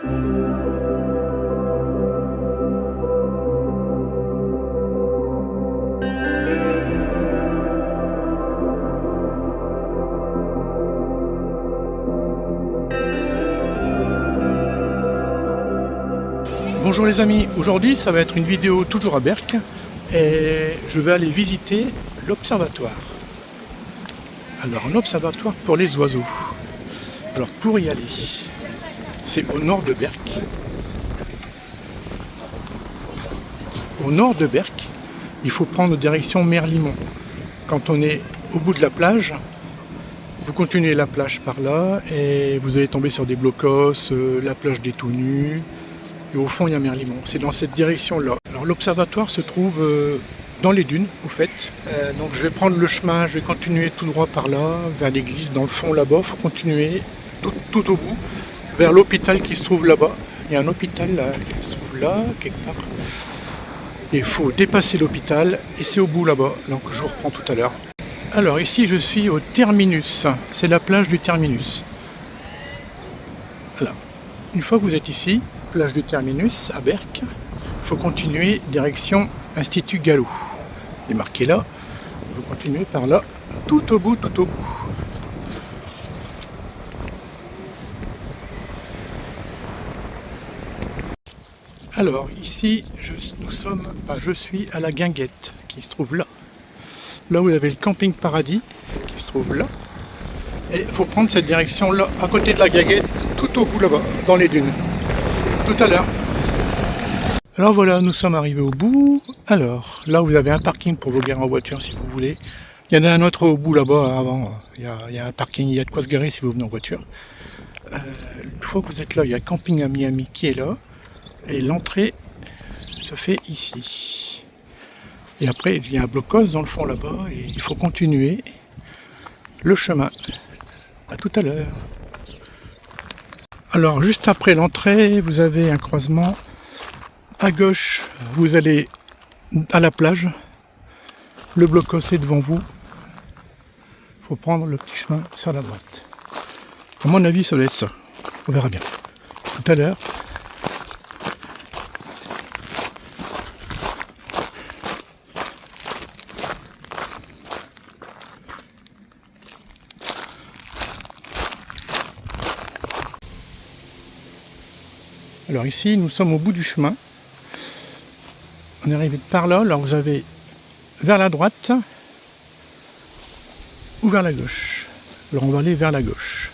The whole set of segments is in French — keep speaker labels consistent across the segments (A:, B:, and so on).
A: Bonjour les amis, aujourd'hui ça va être une vidéo toujours à Berck et je vais aller visiter l'observatoire. Alors un observatoire pour les oiseaux. Alors pour y aller, c'est au nord de Berck. Au nord de Berck, il faut prendre direction Merlimont. Quand on est au bout de la plage, vous continuez la plage par là et vous allez tomber sur des blocos, la plage des tout nus. Et au fond, il y a Merlimont. C'est dans cette direction-là. Alors l'observatoire se trouve dans les dunes, au fait. Donc je vais prendre le chemin, je vais continuer tout droit par là, vers l'église, dans le fond là-bas. Il faut continuer tout au bout, vers l'hôpital qui se trouve là-bas. Il y a un hôpital là, qui se trouve là, quelque part. Et il faut dépasser l'hôpital, et c'est au bout là-bas. Donc je vous reprends tout à l'heure. Alors ici, je suis au terminus. C'est la plage du terminus. Voilà. Une fois que vous êtes ici, plage du terminus à Berck, il faut continuer direction Institut Gallo. Il est marqué là, vous continuez par là, tout au bout, tout au bout. Alors ici, je suis à la Guinguette, qui se trouve là. Là où vous avez le camping Paradis, qui se trouve là. Et il faut prendre cette direction là, à côté de la Guinguette, tout au bout là-bas, dans les dunes. Tout à l'heure. Alors voilà, nous sommes arrivés au bout. Alors, là vous avez un parking pour vous garer en voiture si vous voulez. Il y en a un autre au bout là-bas avant. Il y a un parking, il y a de quoi se garer si vous venez en voiture. Une fois que vous êtes là, il y a le camping à Miami qui est là. Et l'entrée se fait ici. Et après, il y a un blocos dans le fond là-bas. Et il faut continuer le chemin. À tout à l'heure. Alors, juste après l'entrée, vous avez un croisement. À gauche, vous allez à la plage. Le blocos est devant vous. Il faut prendre le petit chemin sur la droite. À mon avis, ça doit être ça. On verra bien. Tout à l'heure. Alors ici, nous sommes au bout du chemin. On est arrivé par là. Alors vous avez vers la droite ou vers la gauche. Alors on va aller vers la gauche.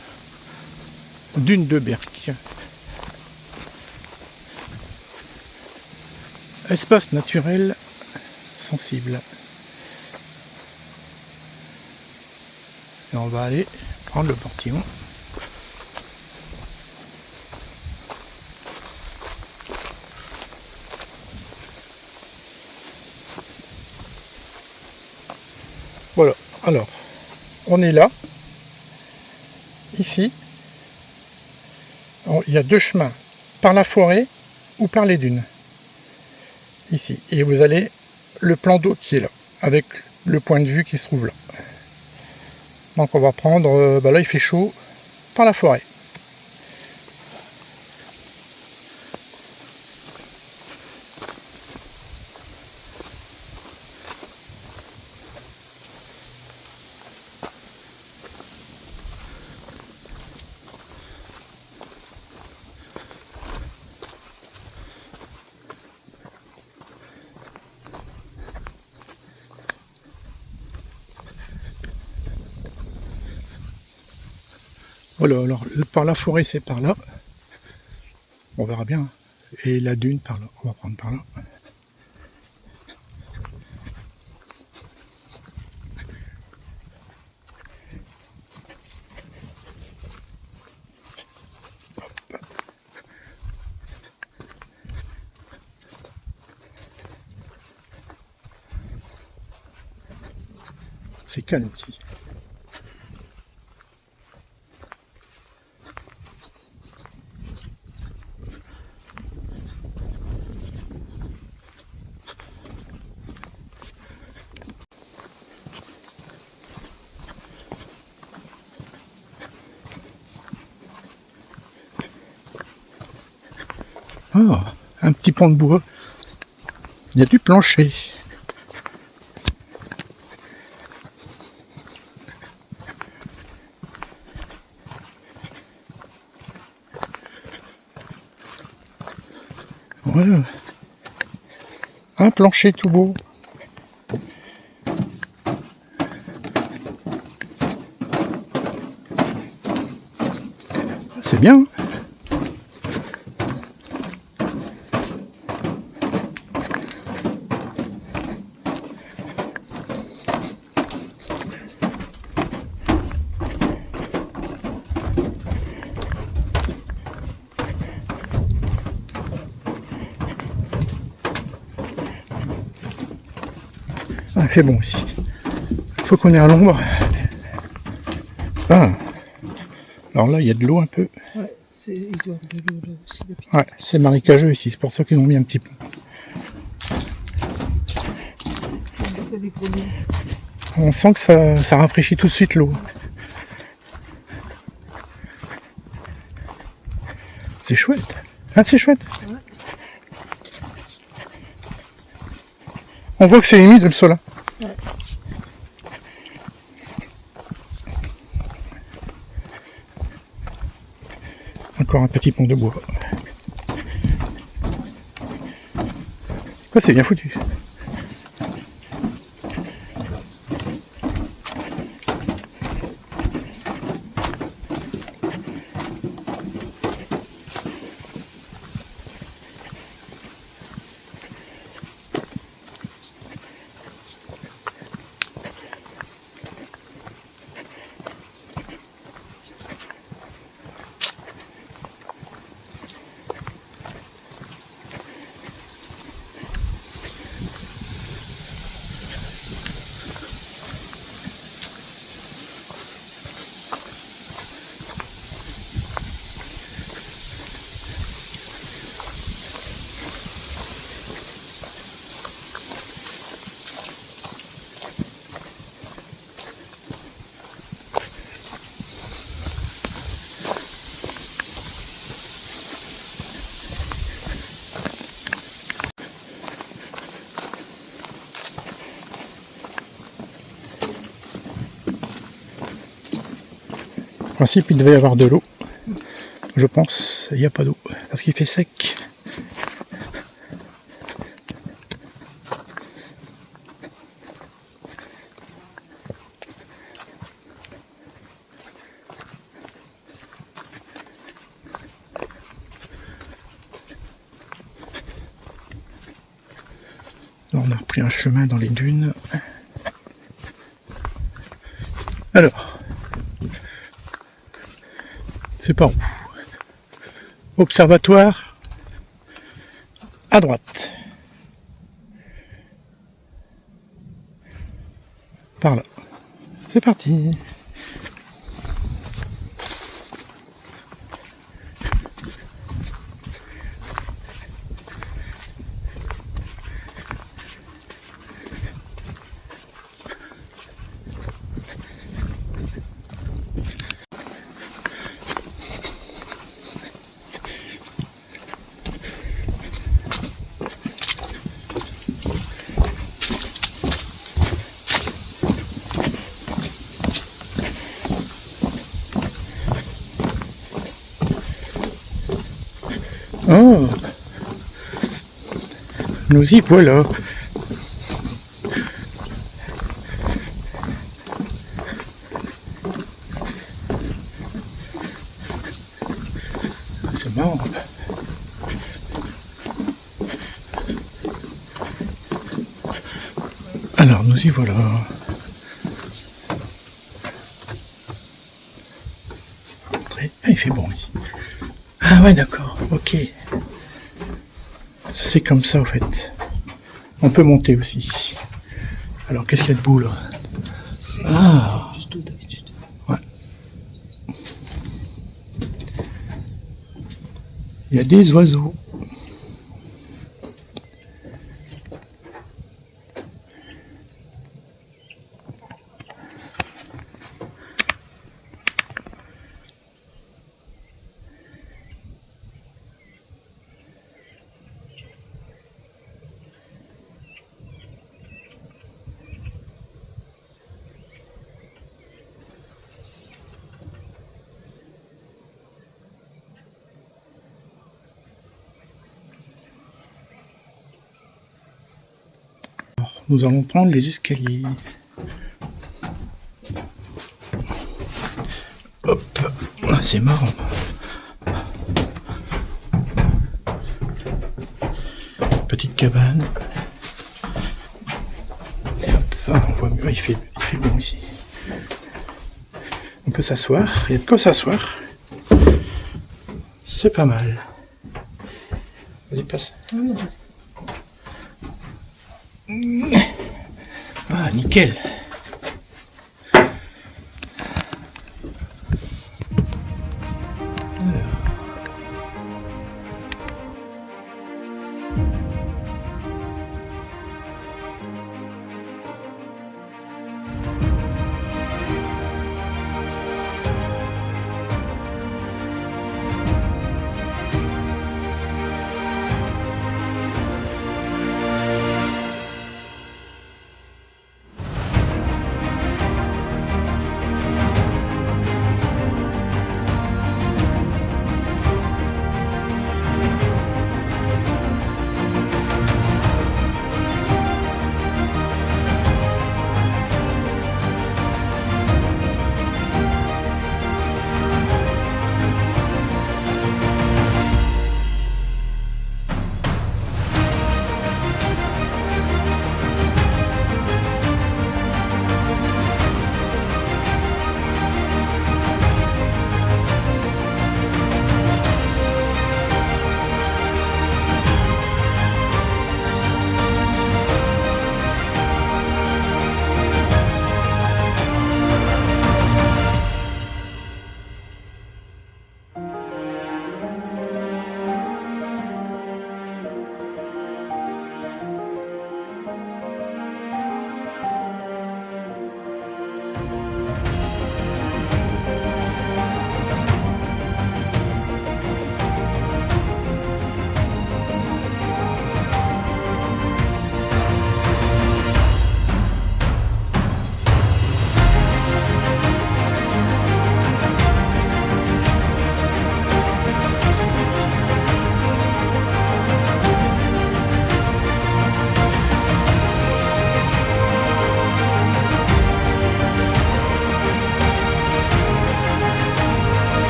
A: Dune de Berck. Espace naturel sensible. Et on va aller prendre le portillon. Voilà, alors, on est là, ici, il y a deux chemins, par la forêt ou par les dunes, ici, et vous avez le plan d'eau qui est là, avec le point de vue qui se trouve là. Donc on va prendre, là il fait chaud, par la forêt. Voilà, alors par la forêt c'est par là. On verra bien. Et la dune par là. On va prendre par là. C'est calme ici. Ah, un petit pont de bois. Il y a du plancher. Voilà. Un plancher tout beau. C'est bien. Ah, c'est bon aussi. Il faut qu'on ait à l'ombre. Ah. Alors là, il y a de l'eau un peu.
B: Ouais, il doit y avoir de l'eau là aussi.
A: Ouais, c'est marécageux ici, c'est pour ça qu'ils ont mis un petit pont. On sent que ça rafraîchit tout de suite l'eau. C'est chouette. Ah, c'est chouette.
B: Ouais.
A: On voit que c'est humide le sol.
B: Ouais.
A: Encore un petit pont de bois. Quoi, c'est bien foutu. En principe, il devait y avoir de l'eau. Je pense, il n'y a pas d'eau, parce qu'il fait sec. Là, on a repris un chemin dans les dunes. Alors, c'est par où? Observatoire à droite. Par là. C'est parti. Oh, nous y voilà. C'est marrant. Alors, nous y voilà. Ah, il fait bon ici. Ah ouais, d'accord, ok. C'est comme ça, en fait. On peut monter aussi. Alors, qu'est-ce qu'il y a de beau, là? Ah,
B: plus d'eau d'habitude.
A: ouais. Il y a des oiseaux. Alors, nous allons prendre les escaliers. Hop, ah, c'est marrant. Petite cabane. Et hop, ah, on voit mieux, il fait bon ici. On peut s'asseoir, il y a de quoi s'asseoir. C'est pas mal. Vas-y, passe. Ah, nickel.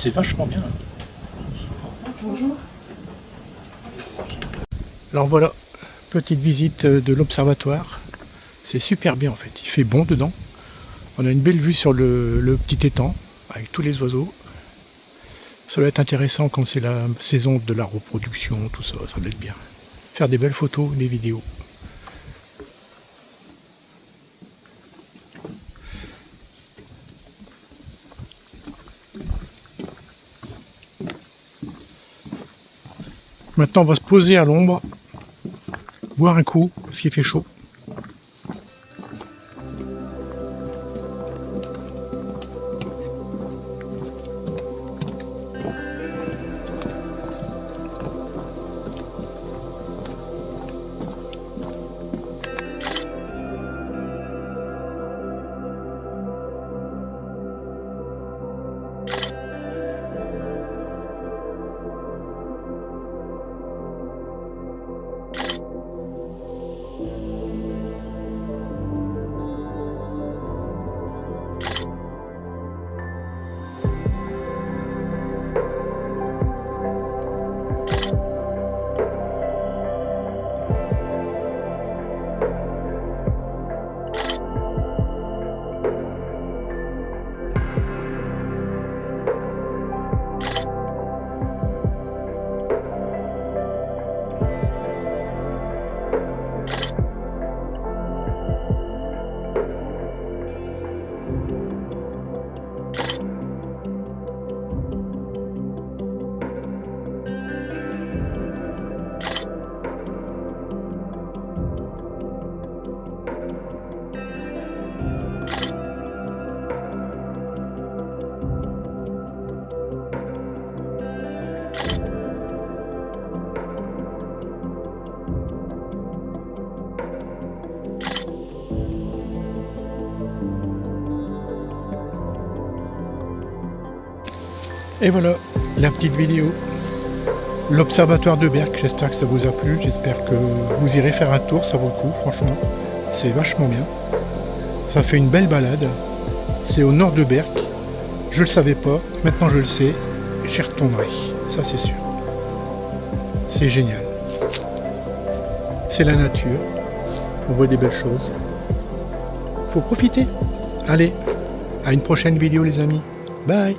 A: C'est vachement bien.
B: Bonjour.
A: Alors voilà, petite visite de l'observatoire. C'est super bien en fait, il fait bon dedans. On a une belle vue sur le petit étang avec tous les oiseaux. Ça va être intéressant quand c'est la saison de la reproduction, tout ça, ça va être bien. Faire des belles photos, des vidéos. Maintenant on va se poser à l'ombre, boire un coup parce qu'il fait chaud. Et voilà, la petite vidéo. L'observatoire de Berck, j'espère que ça vous a plu, j'espère que vous irez faire un tour, ça vaut le coup, franchement. C'est vachement bien. Ça fait une belle balade. C'est au nord de Berck. Je le savais pas, maintenant je le sais, j'y retournerai, ça c'est sûr. C'est génial. C'est la nature, on voit des belles choses. Faut profiter. Allez, à une prochaine vidéo les amis. Bye.